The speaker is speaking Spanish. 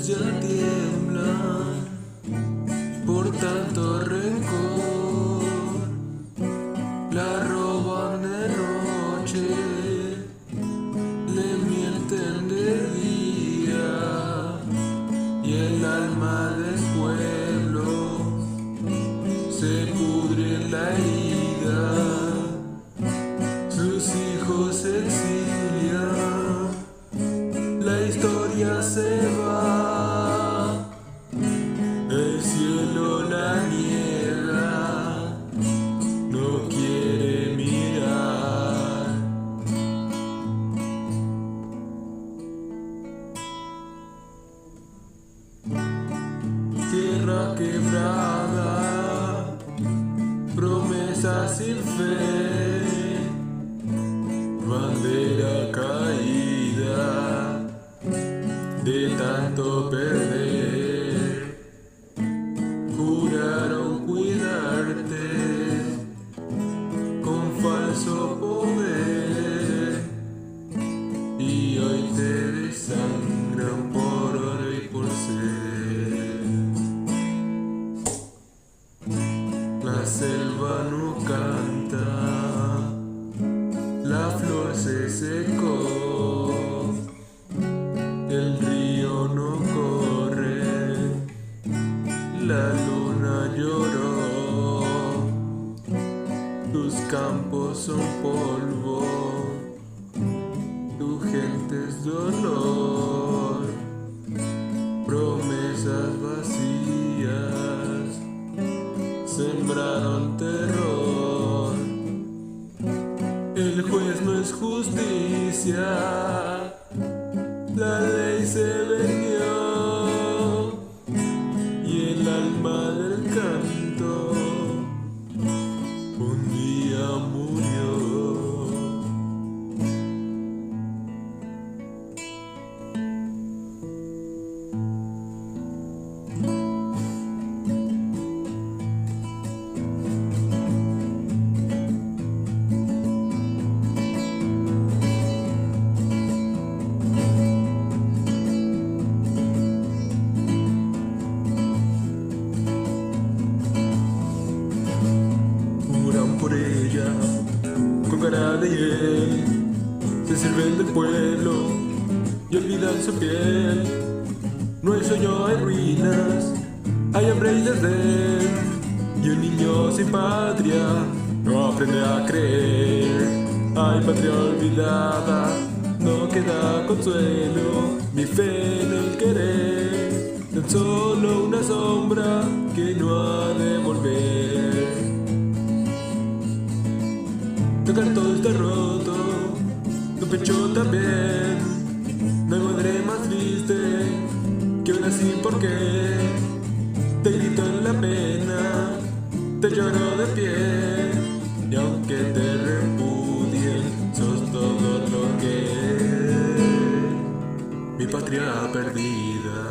ya tiemblan por tanto rencor. La roban de noche, le mienten de día, y el alma del pueblo se pudre en la herida. Sus hijos se exilian, la historia se va, el cielo la niega, no quiere mirar. Tierra quebrada, promesas sin fe, bandera caída de tanto perder. Juraron cuidarte con falso poder, y hoy te desangran por oro y por ser. La selva no canta, la flor se secó, el río no corre, la luna lloró. Tus campos son polvo, tu gente es dolor, promesas vacías sembraron terror. El juez no es justicia, la ley se vendió, y el alma del canto un día murió. Por ella, con cara de hiel, se sirven del pueblo y olvidan su piel. No hay sueño, hay ruinas, hay hambre y desdén, y un niño sin patria no aprende a creer. Hay patria olvidada, no queda consuelo, ni fe en el querer, tan solo una sombra que no ha de volver. Tocar todo está roto, tu pecho también. No hay madre más triste que una así, porque te grito en la pena, te lloro de pie, y aunque te repudien, sos todo lo que mi patria perdida.